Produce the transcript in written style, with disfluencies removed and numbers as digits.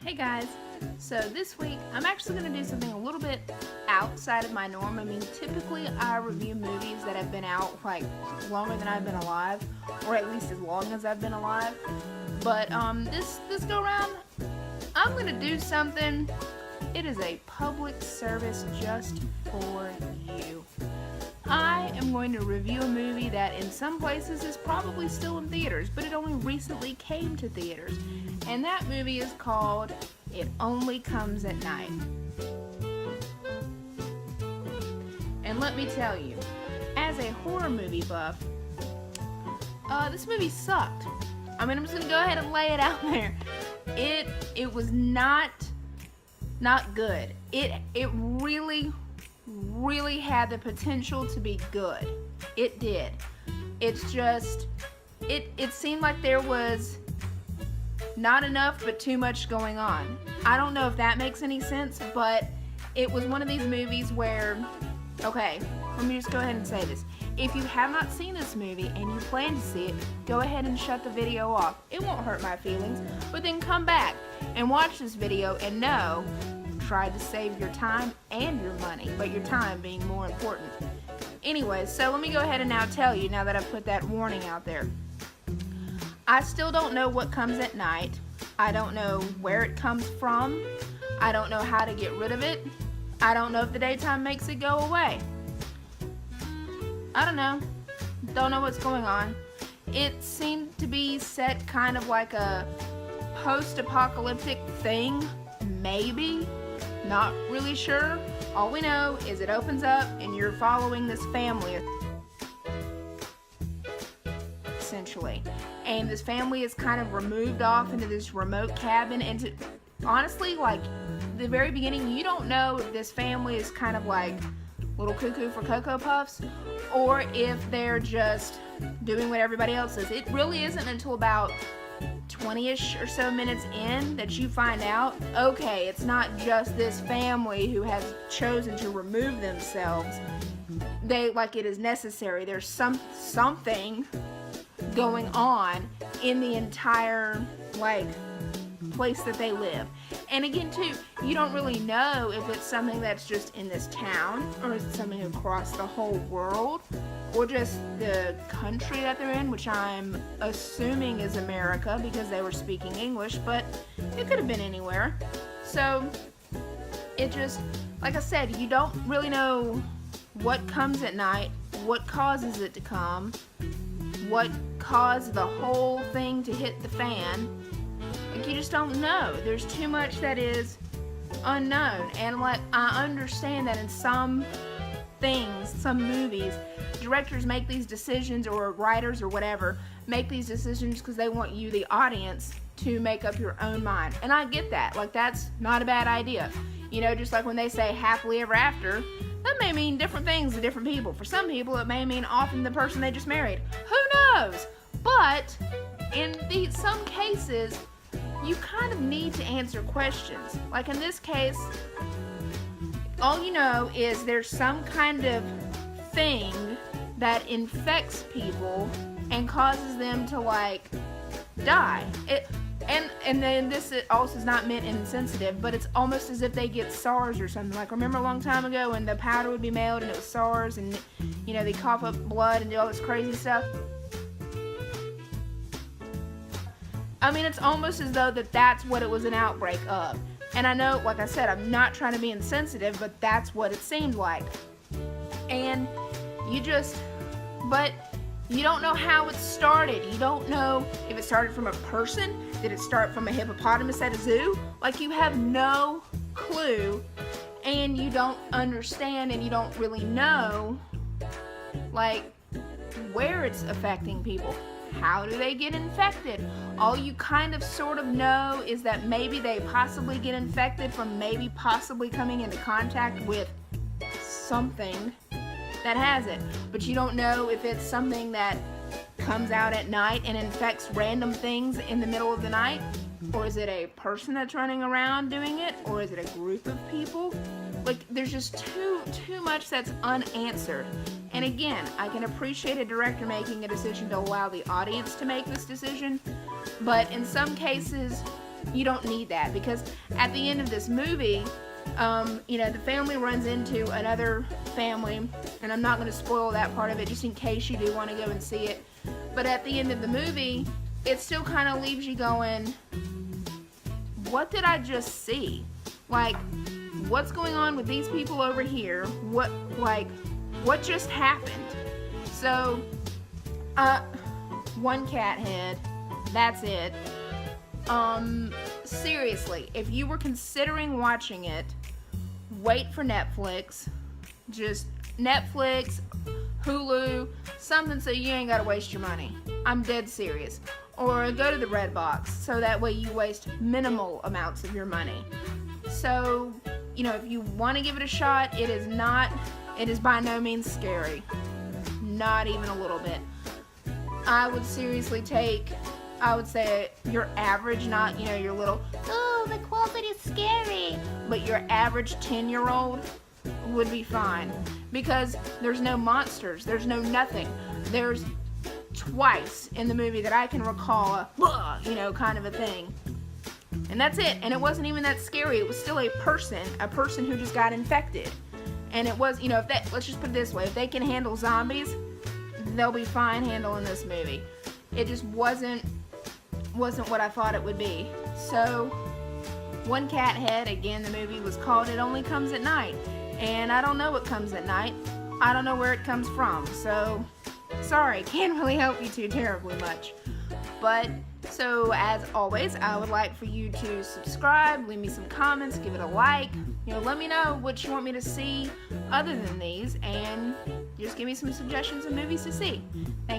Hey guys, so this week I'm actually going to do something a little bit outside of my norm. I mean, typically I review movies that have been out like longer than I've been alive, or at least as long as I've been alive. But this go around, I'm going to do something. It is a public service just for you. I am going to review a movie that in some places is probably still in theaters, but it only recently came to theaters. And that movie is called It Only Comes at Night. And let me tell you, as a horror movie buff, this movie sucked. I mean, I'm just going to go ahead and lay it out there. It was not good. It really had the potential to be good. It did. It's just, it seemed like there was not enough but too much going on. I don't know if that makes any sense, but it was one of these movies where, okay, let me just go ahead and say this. If you have not seen this movie and you plan to see it, go ahead and shut the video off. It won't hurt my feelings, but then come back and watch this video and know, try to save your time and your money, but your time being more important. Anyway, so let me go ahead and now tell you, now that I've put that warning out there. I still don't know what comes at night. I don't know where it comes from. I don't know how to get rid of it. I don't know if the daytime makes it go away. I don't know. Don't know what's going on. It seemed to be set kind of like a post-apocalyptic thing, maybe. Not really sure. All we know is it opens up and you're following this family, essentially. And this family is kind of removed off into this remote cabin. And honestly, like, the very beginning, you don't know if this family is kind of like Little Cuckoo for Cocoa Puffs, or if they're just doing what everybody else is. It really isn't until about 20-ish or so minutes in that you find out, okay, it's not just this family who has chosen to remove themselves. It is necessary. There's something going on in the entire, place that they live. And again, too, you don't really know if it's something that's just in this town, or is it something across the whole world, or just the country that they're in, which I'm assuming is America because they were speaking English, but it could have been anywhere. So it just, like I said, you don't really know what comes at night, what causes it to come, what caused the whole thing to hit the fan. You just don't know. There's too much that is unknown. And I understand that in some things, some movies, directors make these decisions, or writers or whatever make these decisions because they want you, the audience, to make up your own mind. And I get that. That's not a bad idea. Just like when they say happily ever after, that may mean different things to different people. For some people, it may mean often the person they just married. Who knows? But in some cases, you kind of need to answer questions. Like in this case, all you know is there's some kind of thing that infects people and causes them to die. And then this also is not meant insensitive, but it's almost as if they get SARS or something. Remember a long time ago when the powder would be mailed and it was SARS, and they cough up blood and do all this crazy stuff? I mean, it's almost as though that's what it was an outbreak of. And I know, like I said, I'm not trying to be insensitive, but that's what it seemed like. And but you don't know how it started. You don't know if it started from a person. Did it start from a hippopotamus at a zoo? You have no clue, and you don't understand, and you don't really know, where it's affecting people. How do they get infected? All you kind of sort of know is that maybe they possibly get infected from maybe possibly coming into contact with something that has it. But you don't know if it's something that comes out at night and infects random things in the middle of the night, or is it a person that's running around doing it, or is it a group of people? There's just too much that's unanswered. And again, I can appreciate a director making a decision to allow the audience to make this decision, but in some cases, you don't need that, because at the end of this movie, the family runs into another family, and I'm not going to spoil that part of it just in case you do want to go and see it. But at the end of the movie, it still kind of leaves you going, what did I just see? Like, what's going on with these people over here? What just happened? So, one cat head, that's it. Seriously, if you were considering watching it, wait for Netflix. Just Netflix, Hulu, something so you ain't gotta waste your money. I'm dead serious. Or go to the Redbox, so that way you waste minimal amounts of your money. So, if you want to give it a shot, it is by no means scary. Not even a little bit. I would say your average, not, your little, oh, the quality's scary, but your average 10-year-old would be fine. Because there's no monsters, there's no nothing. There's twice in the movie that I can recall a, kind of a thing. And that's it. And it wasn't even that scary. It was still a person who just got infected. And it was, let's just put it this way, if they can handle zombies, they'll be fine handling this movie. It just wasn't what I thought it would be. So, One Cat Head, again, the movie was called It Only Comes at Night. And I don't know what comes at night. I don't know where it comes from. So, sorry, can't really help you too terribly much. But, so as always, I would like for you to subscribe, leave me some comments, give it a like. Let me know what you want me to see other than these, and just give me some suggestions of movies to see. Thank